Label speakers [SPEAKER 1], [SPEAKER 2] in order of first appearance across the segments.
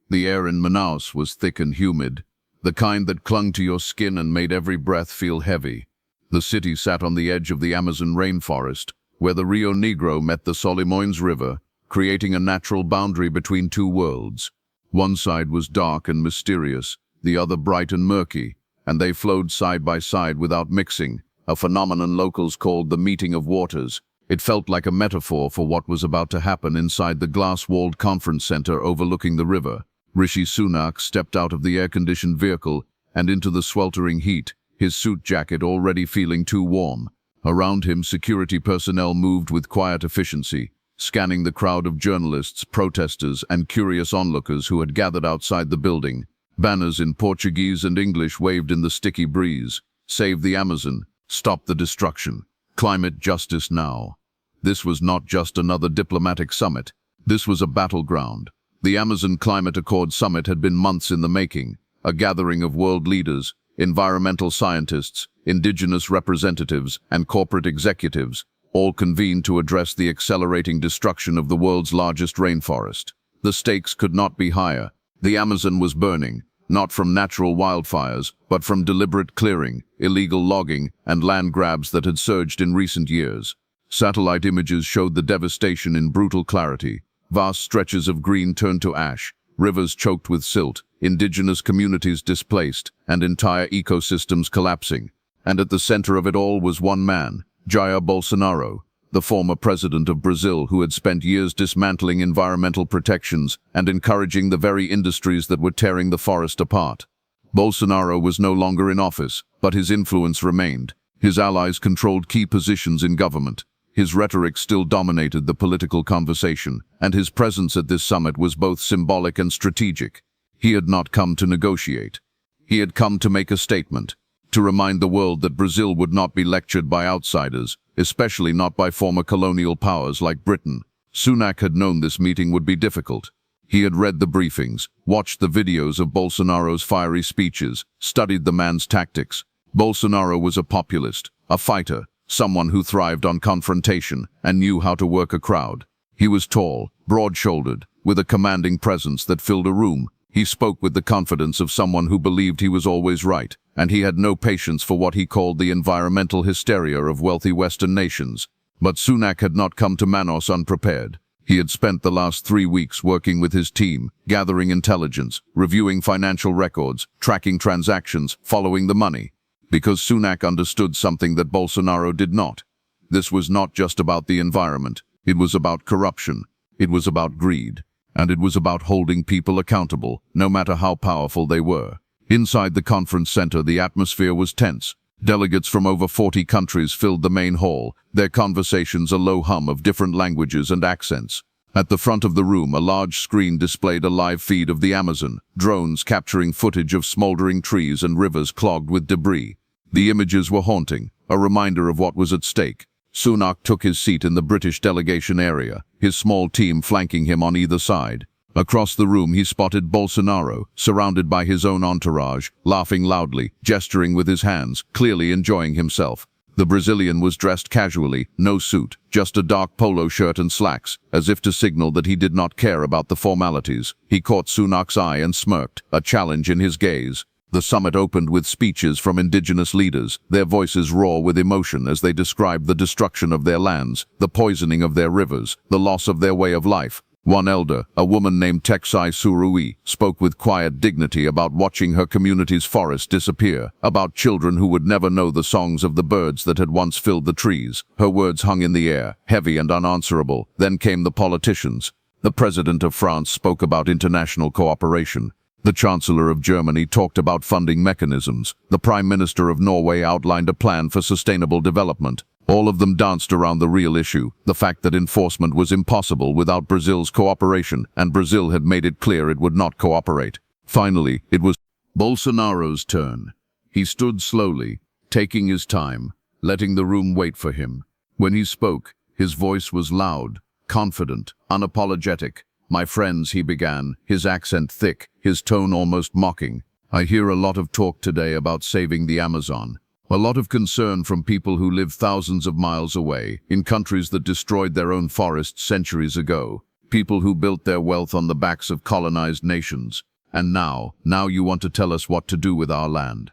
[SPEAKER 1] The air in Manaus was thick and humid, the kind that clung to your skin and made every breath feel heavy. The city sat on the edge of the Amazon rainforest, where the Rio Negro met the Solimões River, creating a natural boundary between two worlds. One side was dark and mysterious, the other bright and murky, and they flowed side by side without mixing, a phenomenon locals called the meeting of waters. It felt like a metaphor for what was about to happen inside the glass-walled conference center overlooking the river. Rishi Sunak stepped out of the air-conditioned vehicle and into the sweltering heat, his suit jacket already feeling too warm. Around him, security personnel moved with quiet efficiency, scanning the crowd of journalists, protesters, and curious onlookers who had gathered outside the building. Banners in Portuguese and English waved in the sticky breeze. Save the Amazon. Stop the destruction. Climate justice now. This was not just another diplomatic summit. This was a battleground. The Amazon Climate Accord Summit had been months in the making, a gathering of world leaders, environmental scientists, indigenous representatives, and corporate executives, all convened to address the accelerating destruction of the world's largest rainforest. The stakes could not be higher. The Amazon was burning, not from natural wildfires, but from deliberate clearing, illegal logging, and land grabs that had surged in recent years. Satellite images showed the devastation in brutal clarity. Vast stretches of green turned to ash, rivers choked with silt, indigenous communities displaced, and entire ecosystems collapsing. And at the center of it all was one man, Jair Bolsonaro, the former president of Brazil who had spent years dismantling environmental protections and encouraging the very industries that were tearing the forest apart. Bolsonaro was no longer in office, but his influence remained. His allies controlled key positions in government. His rhetoric still dominated the political conversation, and his presence at this summit was both symbolic and strategic. He had not come to negotiate. He had come to make a statement, to remind the world that Brazil would not be lectured by outsiders, especially not by former colonial powers like Britain. Sunak had known this meeting would be difficult. He had read the briefings, watched the videos of Bolsonaro's fiery speeches, studied the man's tactics. Bolsonaro was a populist, a fighter, someone who thrived on confrontation and knew how to work a crowd. He was tall, broad-shouldered, with a commanding presence that filled a room. He spoke with the confidence of someone who believed he was always right, and he had no patience for what he called the environmental hysteria of wealthy Western nations. But Sunak had not come to Manaus unprepared. He had spent the last 3 weeks working with his team, gathering intelligence, reviewing financial records, tracking transactions, following the money. Because Sunak understood something that Bolsonaro did not. This was not just about the environment. It was about corruption. It was about greed. And it was about holding people accountable, no matter how powerful they were. Inside the conference center, the atmosphere was tense. Delegates from over 40 countries filled the main hall, their conversations a low hum of different languages and accents. At the front of the room, a large screen displayed a live feed of the Amazon, drones capturing footage of smoldering trees and rivers clogged with debris. The images were haunting, a reminder of what was at stake. Sunak took his seat in the British delegation area, his small team flanking him on either side. Across the room he spotted Bolsonaro, surrounded by his own entourage, laughing loudly, gesturing with his hands, clearly enjoying himself. The Brazilian was dressed casually, no suit, just a dark polo shirt and slacks, as if to signal that he did not care about the formalities. He caught Sunak's eye and smirked, a challenge in his gaze. The summit opened with speeches from indigenous leaders, their voices raw with emotion as they described the destruction of their lands, the poisoning of their rivers, the loss of their way of life. One elder, a woman named Texai Surui, spoke with quiet dignity about watching her community's forest disappear, about children who would never know the songs of the birds that had once filled the trees. Her words hung in the air, heavy and unanswerable. Then came the politicians. The president of France spoke about international cooperation. The Chancellor of Germany talked about funding mechanisms. The Prime Minister of Norway outlined a plan for sustainable development. All of them danced around the real issue, the fact that enforcement was impossible without Brazil's cooperation, and Brazil had made it clear it would not cooperate. Finally, it was Bolsonaro's turn. He stood slowly, taking his time, letting the room wait for him. When he spoke, his voice was loud, confident, unapologetic. "My friends," he began, his accent thick, his tone almost mocking. "I hear a lot of talk today about saving the Amazon. A lot of concern from people who live thousands of miles away, in countries that destroyed their own forests centuries ago. people who built their wealth on the backs of colonized nations. And now you want to tell us what to do with our land."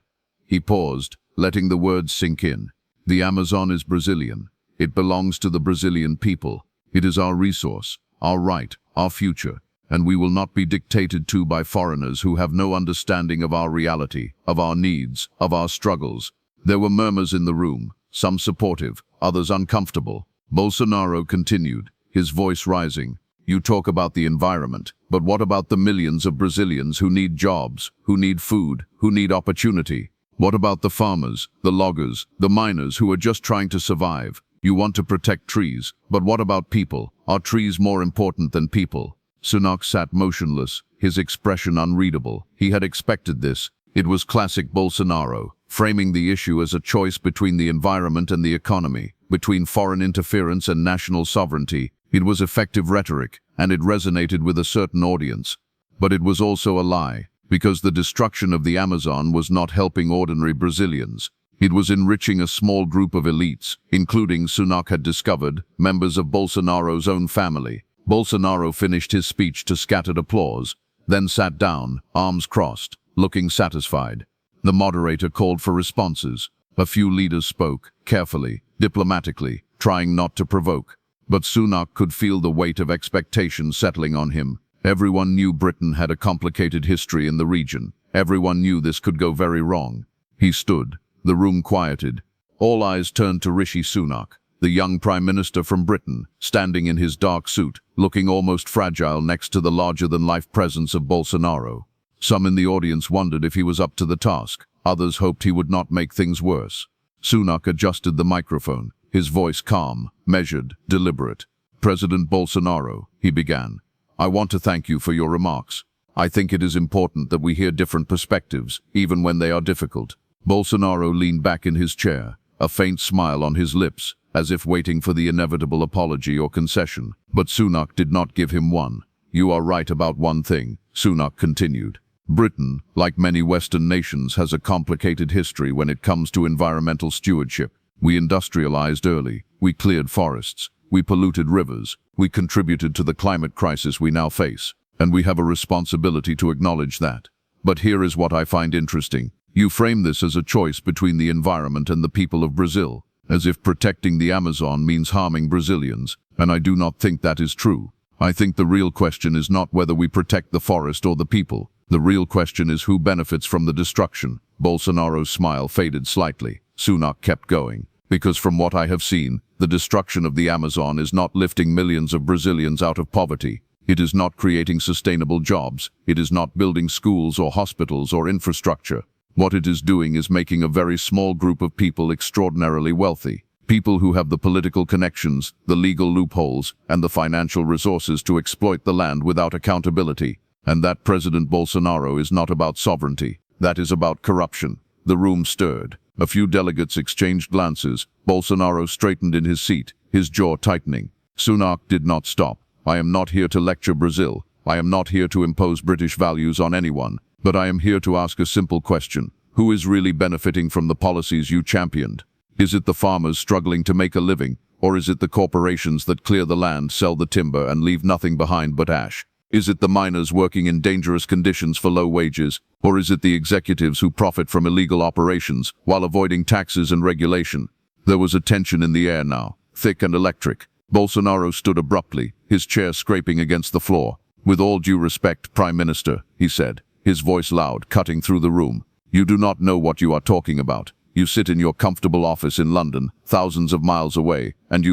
[SPEAKER 1] He paused, letting the words sink in. "The Amazon is Brazilian. It belongs to the Brazilian people. It is our resource, our right, our future, and we will not be dictated to by foreigners who have no understanding of our reality, of our needs, of our struggles." There were murmurs in the room, some supportive, others uncomfortable. Bolsonaro continued, his voice rising. "You talk about the environment, but what about the millions of Brazilians who need jobs, who need food, who need opportunity? What about the farmers, the loggers, the miners who are just trying to survive? You want to protect trees, but what about people? Are trees more important than people?" Sunak sat motionless, his expression unreadable. He had expected this. It was classic Bolsonaro, framing the issue as a choice between the environment and the economy, between foreign interference and national sovereignty. It was effective rhetoric, and it resonated with a certain audience. But it was also a lie, because the destruction of the Amazon was not helping ordinary Brazilians. It was enriching a small group of elites, including, Sunak had discovered, members of Bolsonaro's own family. Bolsonaro finished his speech to scattered applause, then sat down, arms crossed, looking satisfied. The moderator called for responses. A few leaders spoke, carefully, diplomatically, trying not to provoke. But Sunak could feel the weight of expectation settling on him. Everyone knew Britain had a complicated history in the region. Everyone knew this could go very wrong. He stood. The room quieted. All eyes turned to Rishi Sunak, the young Prime Minister from Britain, standing in his dark suit, looking almost fragile next to the larger-than-life presence of Bolsonaro. Some in the audience wondered if he was up to the task. Others hoped he would not make things worse. Sunak adjusted the microphone, his voice calm, measured, deliberate. "President Bolsonaro," he began, "I want to thank you for your remarks. I think it is important that we hear different perspectives, even when they are difficult." Bolsonaro leaned back in his chair, a faint smile on his lips, as if waiting for the inevitable apology or concession. But Sunak did not give him one. "You are right about one thing," Sunak continued. "Britain, like many Western nations, has a complicated history when it comes to environmental stewardship. We industrialized early, we cleared forests, we polluted rivers, we contributed to the climate crisis we now face, and we have a responsibility to acknowledge that. But here is what I find interesting. You frame this as a choice between the environment and the people of Brazil, as if protecting the Amazon means harming Brazilians, and I do not think that is true. I think the real question is not whether we protect the forest or the people. The real question is who benefits from the destruction." Bolsonaro's smile faded slightly. Sunak kept going. "Because from what I have seen, the destruction of the Amazon is not lifting millions of Brazilians out of poverty. It is not creating sustainable jobs. It is not building schools or hospitals or infrastructure. What it is doing is making a very small group of people extraordinarily wealthy. People who have the political connections, the legal loopholes, and the financial resources to exploit the land without accountability. And that, President Bolsonaro, is not about sovereignty. That is about corruption." The room stirred. A few delegates exchanged glances. Bolsonaro straightened in his seat, his jaw tightening. Sunak did not stop. "I am not here to lecture Brazil. I am not here to impose British values on anyone. But I am here to ask a simple question. Who is really benefiting from the policies you championed? Is it the farmers struggling to make a living, or is it the corporations that clear the land, sell the timber, and leave nothing behind but ash? Is it the miners working in dangerous conditions for low wages, or is it the executives who profit from illegal operations while avoiding taxes and regulation?" There was a tension in the air now, thick and electric. Bolsonaro stood abruptly, his chair scraping against the floor. "With all due respect, Prime Minister," he said, his voice loud, cutting through the room. "You do not know what you are talking about. You sit in your comfortable office in London, thousands of miles away, and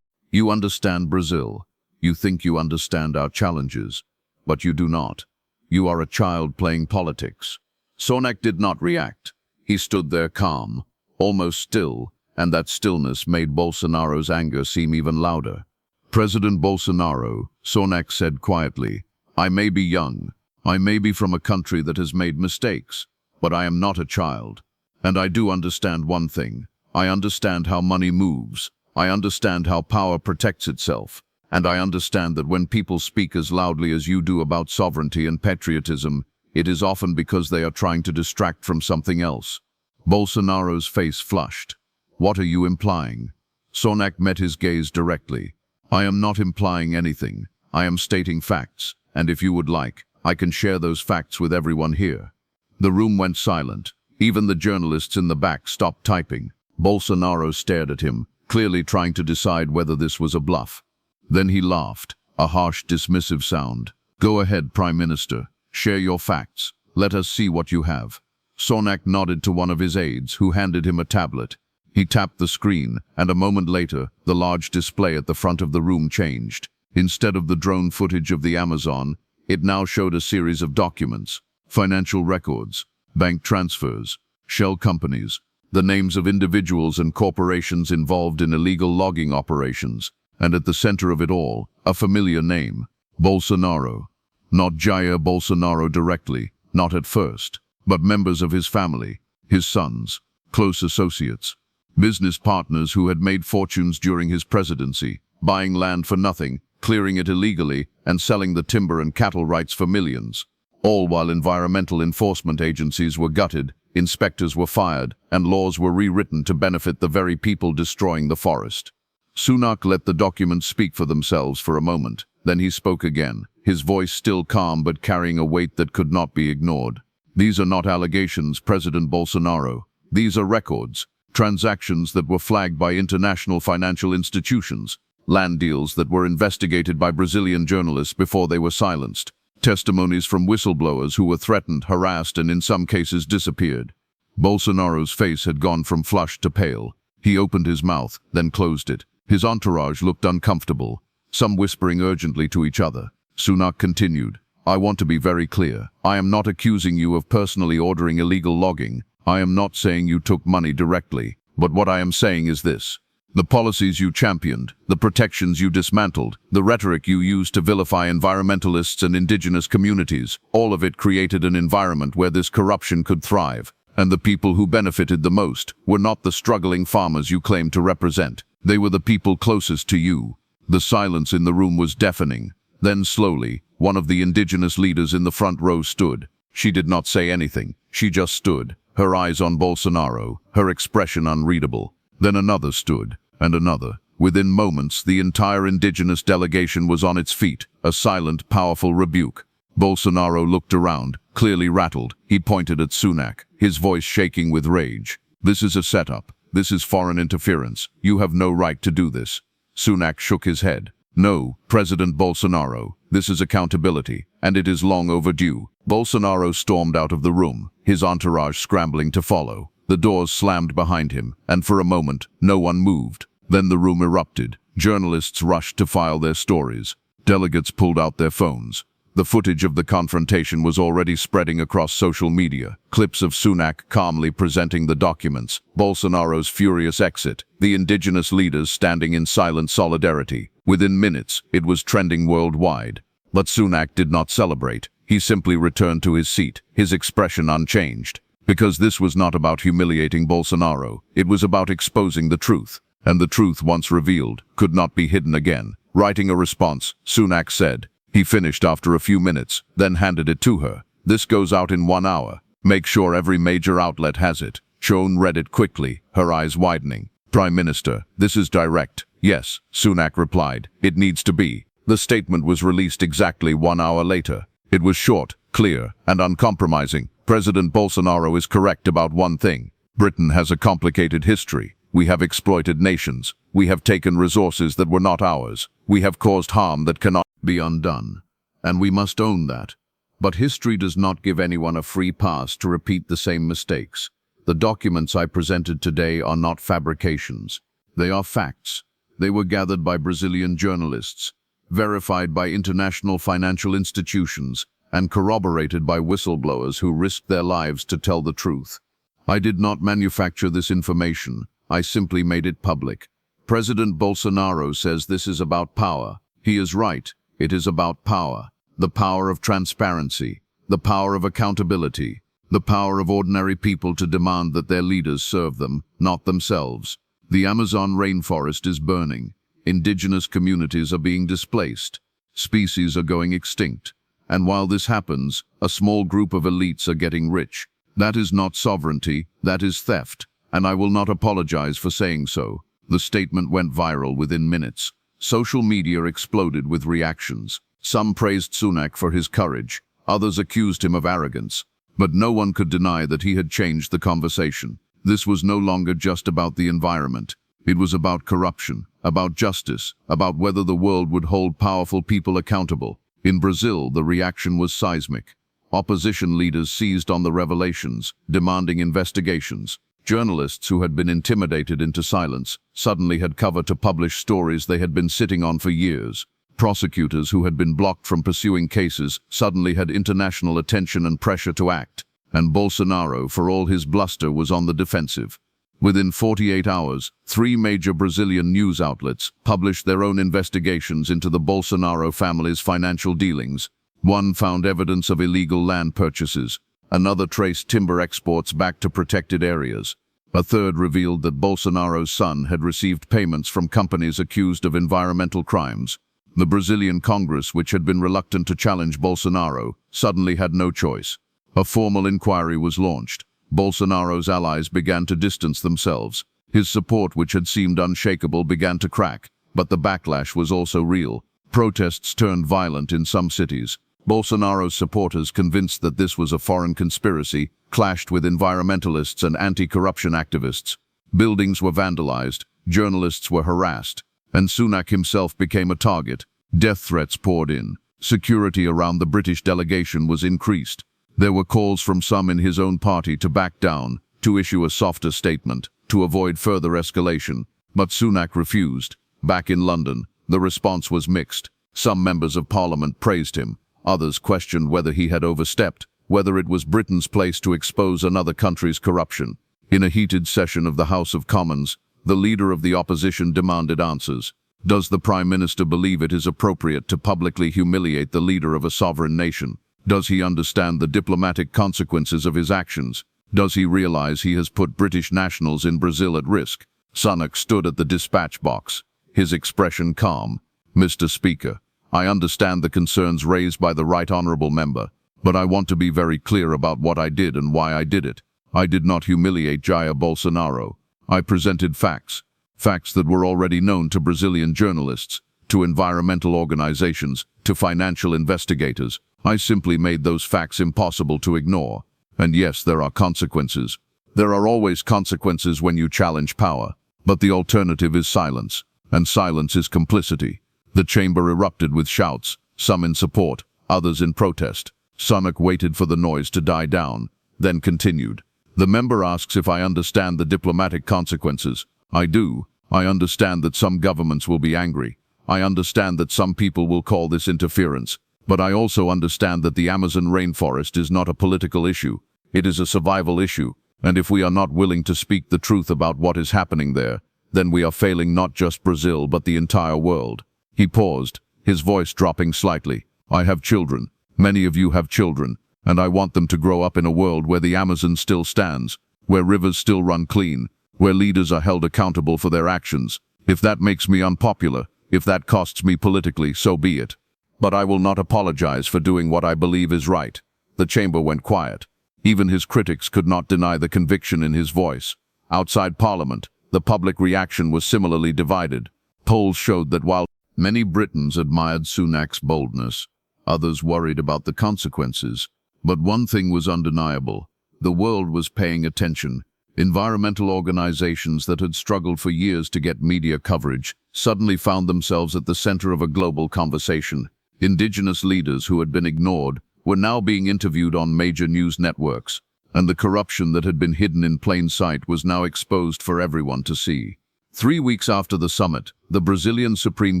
[SPEAKER 1] you understand Brazil. You think you understand our challenges. But you do not. You are a child playing politics." Sunak did not react. He stood there calm, almost still, and that stillness made Bolsonaro's anger seem even louder. "President Bolsonaro," Sunak said quietly, "I may be young. I may be from a country that has made mistakes, but I am not a child. And I do understand one thing. I understand how money moves. I understand how power protects itself. And I understand that when people speak as loudly as you do about sovereignty and patriotism, it is often because they are trying to distract from something else." Bolsonaro's face flushed. "What are you implying?" Sunak met his gaze directly. "I am not implying anything. I am stating facts, and if you would like, I can share those facts with everyone here." The room went silent. Even the journalists in the back stopped typing. Bolsonaro stared at him, clearly trying to decide whether this was a bluff. Then he laughed, a harsh, dismissive sound. "Go ahead, Prime Minister. Share your facts. Let us see what you have." Sunak nodded to one of his aides, who handed him a tablet. He tapped the screen, and a moment later, the large display at the front of the room changed. Instead of the drone footage of the Amazon, it now showed a series of documents, financial records, bank transfers, shell companies, the names of individuals and corporations involved in illegal logging operations, and at the center of it all, a familiar name, Bolsonaro. Not Jair Bolsonaro directly, not at first, but members of his family, his sons, close associates, business partners who had made fortunes during his presidency, buying land for nothing, clearing it illegally, and selling the timber and cattle rights for millions. All while environmental enforcement agencies were gutted, inspectors were fired, and laws were rewritten to benefit the very people destroying the forest. Sunak let the documents speak for themselves for a moment. Then he spoke again, his voice still calm but carrying a weight that could not be ignored. "These are not allegations, President Bolsonaro. These are records, transactions that were flagged by international financial institutions, land deals that were investigated by Brazilian journalists before they were silenced, testimonies from whistleblowers who were threatened, harassed, and in some cases disappeared." Bolsonaro's face had gone from flushed to pale. He opened his mouth, then closed it. His entourage looked uncomfortable, some whispering urgently to each other. Sunak continued, "I want to be very clear. I am not accusing you of personally ordering illegal logging. I am not saying you took money directly. But what I am saying is this. The policies you championed, the protections you dismantled, the rhetoric you used to vilify environmentalists and indigenous communities, all of it created an environment where this corruption could thrive. And the people who benefited the most were not the struggling farmers you claimed to represent. They were the people closest to you." The silence in the room was deafening. Then slowly, one of the indigenous leaders in the front row stood. She did not say anything. She just stood, her eyes on Bolsonaro, her expression unreadable. Then another stood, and another. Within moments, the entire indigenous delegation was on its feet, a silent, powerful rebuke. Bolsonaro looked around, clearly rattled. He pointed at Sunak, his voice shaking with rage. "This is a setup. This is foreign interference. You have no right to do this." Sunak shook his head. "No, President Bolsonaro, this is accountability, and it is long overdue." Bolsonaro stormed out of the room, his entourage scrambling to follow. The doors slammed behind him, and for a moment, no one moved. Then the room erupted. Journalists rushed to file their stories. Delegates pulled out their phones. The footage of the confrontation was already spreading across social media. Clips of Sunak calmly presenting the documents, Bolsonaro's furious exit, the indigenous leaders standing in silent solidarity. Within minutes, it was trending worldwide. But Sunak did not celebrate. He simply returned to his seat, his expression unchanged. Because this was not about humiliating Bolsonaro, it was about exposing the truth. And the truth, once revealed, could not be hidden again. Writing a response, Sunak said. He finished after a few minutes, then handed it to her. "This goes out in 1 hour. Make sure every major outlet has it." Joan read it quickly, her eyes widening. "Prime Minister, this is direct." "Yes," Sunak replied. "It needs to be." The statement was released exactly 1 hour later. It was short, clear, and uncompromising. President Bolsonaro is correct about one thing. Britain has a complicated history. We have exploited nations. We have taken resources that were not ours. We have caused harm that cannot be undone. And we must own that. But history does not give anyone a free pass to repeat the same mistakes. The documents I presented today are not fabrications. They are facts. They were gathered by Brazilian journalists, verified by international financial institutions, and corroborated by whistleblowers who risked their lives to tell the truth. I did not manufacture this information. I simply made it public. President Bolsonaro says this is about power. He is right. It is about power. The power of transparency. The power of accountability. The power of ordinary people to demand that their leaders serve them, not themselves. The Amazon rainforest is burning. Indigenous communities are being displaced. Species are going extinct. And while this happens, a small group of elites are getting rich. That is not sovereignty, that is theft. And I will not apologize for saying so. The statement went viral within minutes. Social media exploded with reactions. Some praised Sunak for his courage, others accused him of arrogance. But no one could deny that he had changed the conversation. This was no longer just about the environment. It was about corruption, about justice, about whether the world would hold powerful people accountable. In Brazil, the reaction was seismic. Opposition leaders seized on the revelations, demanding investigations. Journalists who had been intimidated into silence suddenly had cover to publish stories they had been sitting on for years. Prosecutors who had been blocked from pursuing cases suddenly had international attention and pressure to act. And Bolsonaro, for all his bluster, was on the defensive. Within 48 hours, 3 major Brazilian news outlets published their own investigations into the Bolsonaro family's financial dealings. One found evidence of illegal land purchases. Another traced timber exports back to protected areas. A third revealed that Bolsonaro's son had received payments from companies accused of environmental crimes. The Brazilian Congress, which had been reluctant to challenge Bolsonaro, suddenly had no choice. A formal inquiry was launched. Bolsonaro's allies began to distance themselves. His support, which had seemed unshakable, began to crack. But the backlash was also real. Protests turned violent in some cities. Bolsonaro's supporters, convinced that this was a foreign conspiracy, clashed with environmentalists and anti-corruption activists. Buildings were vandalized, journalists were harassed, and Sunak himself became a target. Death threats poured in. Security around the British delegation was increased. There were calls from some in his own party to back down, to issue a softer statement, to avoid further escalation. But Sunak refused. Back in London, the response was mixed. Some members of Parliament praised him. Others questioned whether he had overstepped, whether it was Britain's place to expose another country's corruption. In a heated session of the House of Commons, the leader of the opposition demanded answers. Does the Prime Minister believe it is appropriate to publicly humiliate the leader of a sovereign nation? Does he understand the diplomatic consequences of his actions? Does he realize he has put British nationals in Brazil at risk? Sunak stood at the dispatch box, his expression calm. Mr. Speaker, I understand the concerns raised by the Right Honourable Member, but I want to be very clear about what I did and why I did it. I did not humiliate Jair Bolsonaro. I presented facts. Facts that were already known to Brazilian journalists, to environmental organizations, to financial investigators. I simply made those facts impossible to ignore. And yes, there are consequences. There are always consequences when you challenge power. But the alternative is silence. And silence is complicity. The chamber erupted with shouts, some in support, others in protest. Sunak waited for the noise to die down, then continued. The member asks if I understand the diplomatic consequences. I do. I understand that some governments will be angry. I understand that some people will call this interference. But I also understand that the Amazon rainforest is not a political issue. It is a survival issue. And if we are not willing to speak the truth about what is happening there, then we are failing not just Brazil but the entire world. He paused, his voice dropping slightly. I have children. Many of you have children. And I want them to grow up in a world where the Amazon still stands, where rivers still run clean, where leaders are held accountable for their actions. If that makes me unpopular, if that costs me politically, so be it. But I will not apologize for doing what I believe is right. The chamber went quiet. Even his critics could not deny the conviction in his voice. Outside Parliament, the public reaction was similarly divided. Polls showed that while many Britons admired Sunak's boldness, others worried about the consequences. But one thing was undeniable. The world was paying attention. Environmental organizations that had struggled for years to get media coverage suddenly found themselves at the center of a global conversation. Indigenous leaders who had been ignored were now being interviewed on major news networks, and the corruption that had been hidden in plain sight was now exposed for everyone to see. 3 weeks after the summit, the Brazilian Supreme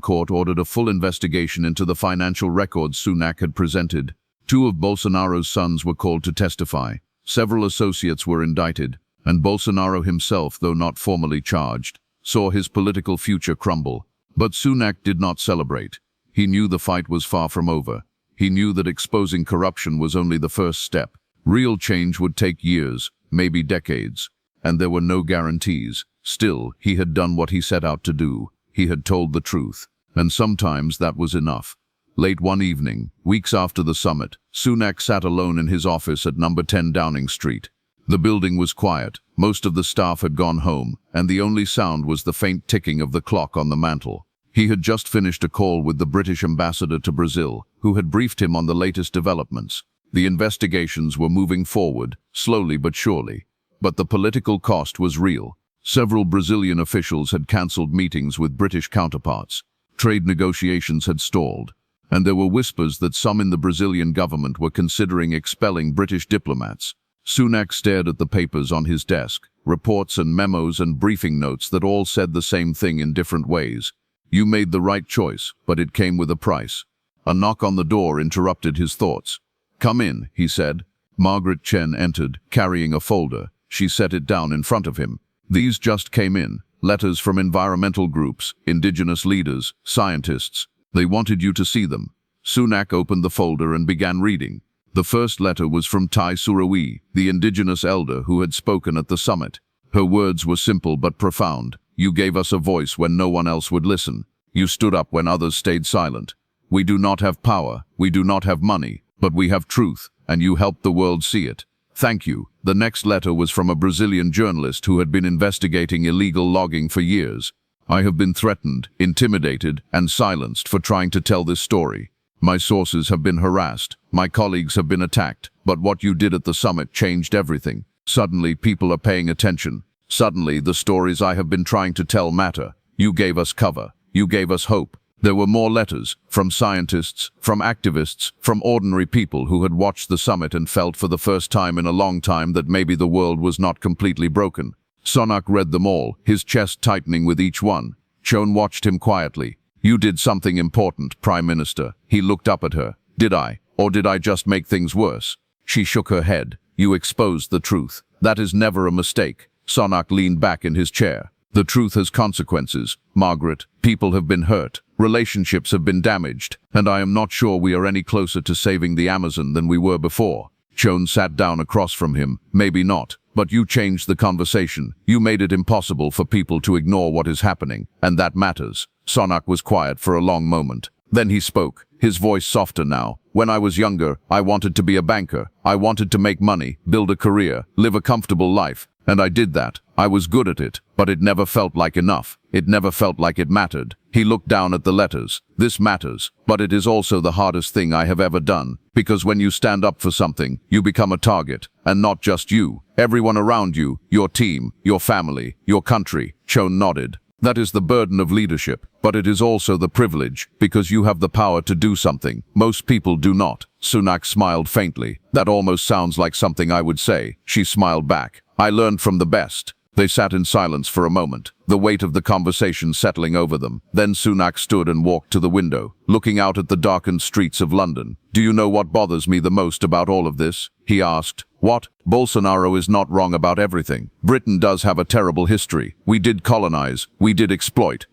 [SPEAKER 1] Court ordered a full investigation into the financial records Sunak had presented. 2 of Bolsonaro's sons were called to testify. Several associates were indicted, and Bolsonaro himself, though not formally charged, saw his political future crumble. But Sunak did not celebrate. He knew the fight was far from over. He knew that exposing corruption was only the first step. Real change would take years, maybe decades, and there were no guarantees. Still, he had done what he set out to do. He had told the truth, and sometimes that was enough. Late one evening, weeks after the summit, Sunak sat alone in his office at number 10 Downing Street. The building was quiet, most of the staff had gone home, and the only sound was the faint ticking of the clock on the mantel. He had just finished a call with the British ambassador to Brazil, who had briefed him on the latest developments. The investigations were moving forward, slowly but surely. But the political cost was real. Several Brazilian officials had cancelled meetings with British counterparts. Trade negotiations had stalled. And there were whispers that some in the Brazilian government were considering expelling British diplomats. Sunak stared at the papers on his desk, reports and memos and briefing notes that all said the same thing in different ways. You made the right choice, but it came with a price. A knock on the door interrupted his thoughts. "Come in," he said. Margaret Chen entered, carrying a folder. She set it down in front of him. "These just came in. Letters from environmental groups, indigenous leaders, scientists. They wanted you to see them." Sunak opened the folder and began reading. The first letter was from Tai Surui, the indigenous elder who had spoken at the summit. Her words were simple but profound. "You gave us a voice when no one else would listen. You stood up when others stayed silent. We do not have power, we do not have money, but we have truth, and you helped the world see it. Thank you." The next letter was from a Brazilian journalist who had been investigating illegal logging for years. "I have been threatened, intimidated, and silenced for trying to tell this story. My sources have been harassed, my colleagues have been attacked, but what you did at the summit changed everything. Suddenly people are paying attention. Suddenly the stories I have been trying to tell matter. You gave us cover. You gave us hope." There were more letters, from scientists, from activists, from ordinary people who had watched the summit and felt for the first time in a long time that maybe the world was not completely broken. Sunak read them all, his chest tightening with each one. Chon watched him quietly. "You did something important, Prime Minister." He looked up at her. "Did I? Or did I just make things worse?" She shook her head. "You exposed the truth. That is never a mistake." Sunak leaned back in his chair. "The truth has consequences, Margaret. People have been hurt. Relationships have been damaged. And I am not sure we are any closer to saving the Amazon than we were before." Chon sat down across from him. "Maybe not. But you changed the conversation. You made it impossible for people to ignore what is happening. And that matters." Sunak was quiet for a long moment. Then he spoke, his voice softer now. "When I was younger, I wanted to be a banker. I wanted to make money, build a career, live a comfortable life. And I did that. I was good at it, but it never felt like enough. It never felt like it mattered." He looked down at the letters. "This matters, but it is also the hardest thing I have ever done. Because when you stand up for something, you become a target. And not just you. Everyone around you, your team, your family, your country." Chon nodded. "That is the burden of leadership, but it is also the privilege, because you have the power to do something. Most people do not." Sunak smiled faintly. "That almost sounds like something I would say." She smiled back. "I learned from the best." They sat in silence for a moment, the weight of the conversation settling over them. Then Sunak stood and walked to the window, looking out at the darkened streets of London. "Do you know what bothers me the most about all of this?" he asked. "What? Bolsonaro is not wrong about everything. Britain does have a terrible history. We did colonize. We did exploit.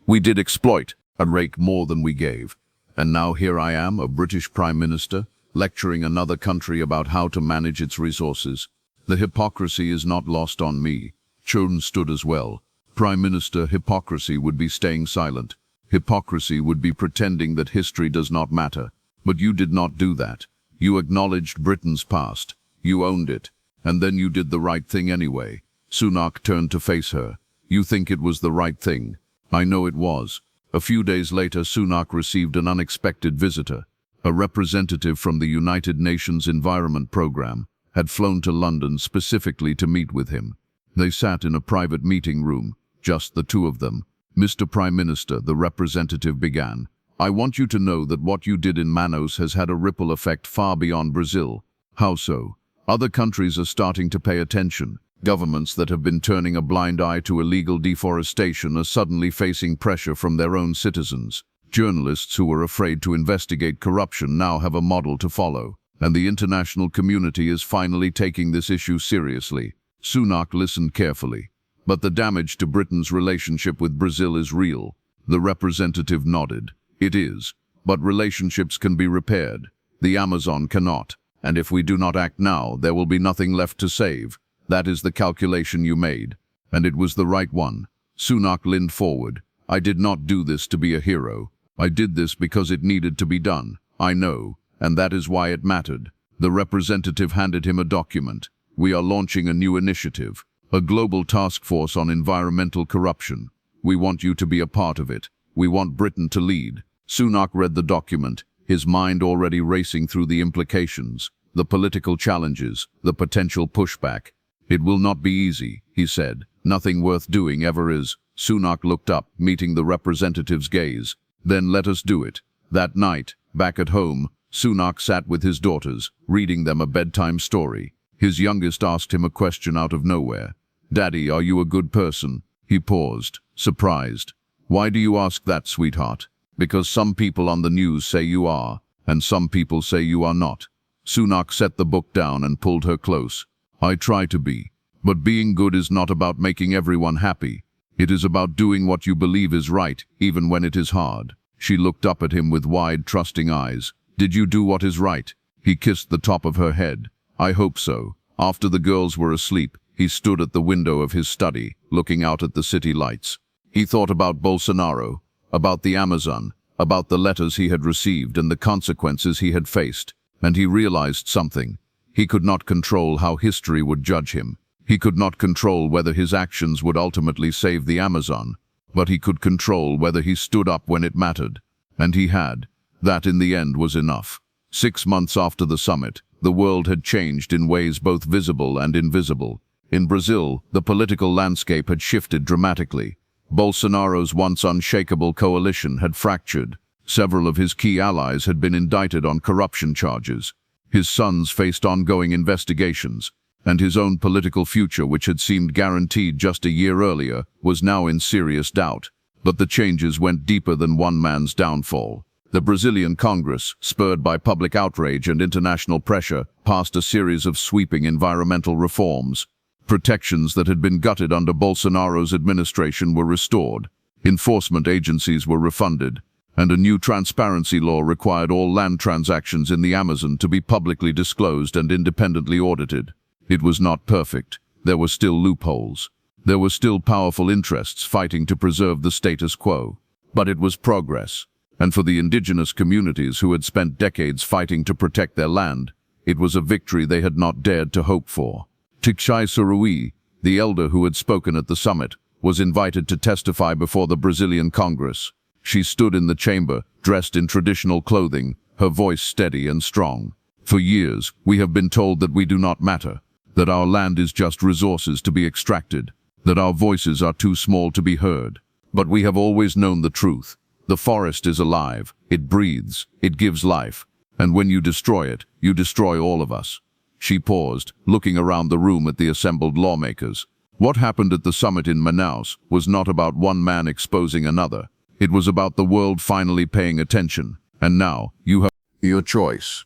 [SPEAKER 1] And rake more than we gave. And now here I am, a British Prime Minister, lecturing another country about how to manage its resources. The hypocrisy is not lost on me." Chon stood as well. "Prime Minister, hypocrisy would be staying silent. Hypocrisy would be pretending that history does not matter. But you did not do that. You acknowledged Britain's past. You owned it. And then you did the right thing anyway." Sunak turned to face her. "You think it was the right thing. I know it was." A few days later, Sunak received an unexpected visitor. A representative from the United Nations Environment Programme had flown to London specifically to meet with him. They sat in a private meeting room, just the two of them. "Mr. Prime Minister," the representative began, "I want you to know that what you did in Manaus has had a ripple effect far beyond Brazil." "How so?" "Other countries are starting to pay attention. Governments that have been turning a blind eye to illegal deforestation are suddenly facing pressure from their own citizens. Journalists who were afraid to investigate corruption now have a model to follow. And the international community is finally taking this issue seriously." Sunak listened carefully. "But the damage to Britain's relationship with Brazil is real." The representative nodded. "It is. But relationships can be repaired. The Amazon cannot. And if we do not act now, there will be nothing left to save. That is the calculation you made. And it was the right one." Sunak leaned forward. "I did not do this to be a hero. I did this because it needed to be done. I know. And that is why it mattered." The representative handed him a document. "We are launching a new initiative, a global task force on environmental corruption. We want you to be a part of it. we want Britain to lead. Sunak read the document, his mind already racing through the implications, the political challenges, the potential pushback. It will not be easy, he said. Nothing worth doing ever is. Sunak looked up, meeting the representative's gaze. Then let us do it. That night, back at home, Sunak sat with his daughters, reading them a bedtime story. His youngest asked him a question out of nowhere. "Daddy, are you a good person?" He paused, surprised. "Why do you ask that, sweetheart?" "Because some people on the news say you are, and some people say you are not." Sunak set the book down and pulled her close. "I try to be. But being good is not about making everyone happy. It is about doing what you believe is right, even when it is hard." She looked up at him with wide, trusting eyes. "Did you do what is right?" He kissed the top of her head. "I hope so." After the girls were asleep, he stood at the window of his study, looking out at the city lights. He thought about Bolsonaro, about the Amazon, about the letters he had received and the consequences he had faced, and he realized something. He could not control how history would judge him. He could not control whether his actions would ultimately save the Amazon, but he could control whether he stood up when it mattered. And he had. That in the end was enough. 6 months after the summit, the world had changed in ways both visible and invisible. In Brazil, the political landscape had shifted dramatically. Bolsonaro's once unshakable coalition had fractured. Several of his key allies had been indicted on corruption charges. His sons faced ongoing investigations, and his own political future, which had seemed guaranteed just a year earlier, was now in serious doubt. But the changes went deeper than one man's downfall. The Brazilian Congress, spurred by public outrage and international pressure, passed a series of sweeping environmental reforms. Protections that had been gutted under Bolsonaro's administration were restored. Enforcement agencies were refunded, and a new transparency law required all land transactions in the Amazon to be publicly disclosed and independently audited. It was not perfect. There were still loopholes. There were still powerful interests fighting to preserve the status quo. But it was progress. And for the indigenous communities who had spent decades fighting to protect their land, it was a victory they had not dared to hope for. Tixai, the elder who had spoken at the summit, was invited to testify before the Brazilian Congress. She stood in the chamber, dressed in traditional clothing, her voice steady and strong. "For years, we have been told that we do not matter, that our land is just resources to be extracted, that our voices are too small to be heard. But we have always known the truth. The forest is alive, it breathes, it gives life, and when you destroy it, you destroy all of us." She paused, looking around the room at the assembled lawmakers. What happened at the summit in Manaus was not about one man exposing another. It was about the world finally paying attention. And now, you have your choice.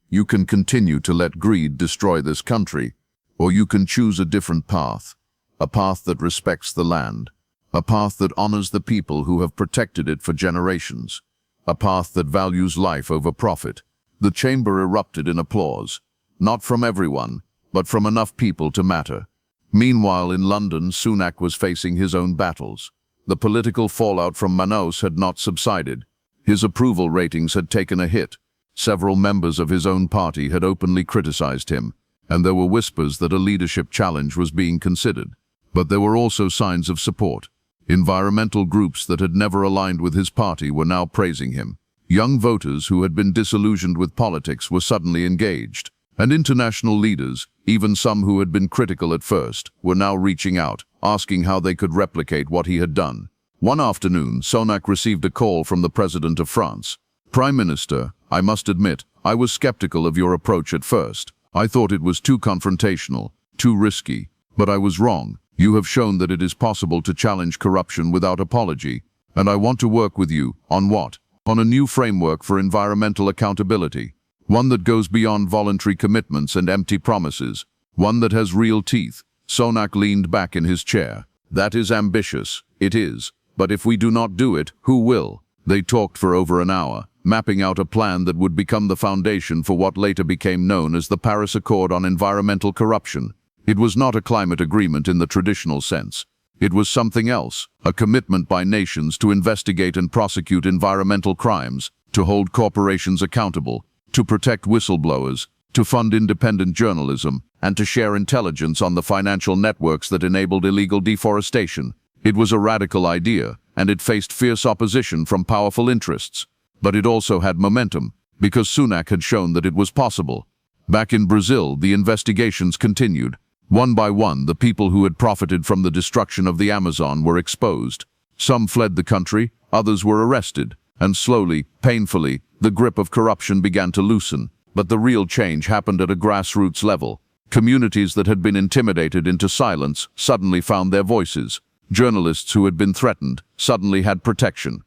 [SPEAKER 1] You can continue to let greed destroy this country, or you can choose a different path. A path that respects the land. A path that honors the people who have protected it for generations. A path that values life over profit. The chamber erupted in applause. Not from everyone, but from enough people to matter. Meanwhile, in London, Sunak was facing his own battles. The political fallout from Manaus had not subsided. His approval ratings had taken a hit. Several members of his own party had openly criticized him, and there were whispers that a leadership challenge was being considered. But there were also signs of support. Environmental groups that had never aligned with his party were now praising him. Young voters who had been disillusioned with politics were suddenly engaged. And international leaders, even some who had been critical at first, were now reaching out, asking how they could replicate what he had done. One afternoon, Sunak received a call from the President of France. "Prime Minister, I must admit, I was skeptical of your approach at first. I thought it was too confrontational, too risky. But I was wrong. You have shown that it is possible to challenge corruption without apology. And I want to work with you, on what? On a new framework for environmental accountability. One that goes beyond voluntary commitments and empty promises. One that has real teeth." Sunak leaned back in his chair. "That is ambitious. It is. But if we do not do it, who will?" They talked for over an hour, mapping out a plan that would become the foundation for what later became known as the Paris Accord on Environmental Corruption. It was not a climate agreement in the traditional sense. It was something else, a commitment by nations to investigate and prosecute environmental crimes, to hold corporations accountable, to protect whistleblowers, to fund independent journalism, and to share intelligence on the financial networks that enabled illegal deforestation. It was a radical idea, and it faced fierce opposition from powerful interests. But it also had momentum, because Sunak had shown that it was possible. Back in Brazil, the investigations continued. One by one, the people who had profited from the destruction of the Amazon were exposed. Some fled the country, others were arrested, and slowly, painfully, the grip of corruption began to loosen. But the real change happened at a grassroots level. Communities that had been intimidated into silence suddenly found their voices. Journalists who had been threatened suddenly had protection.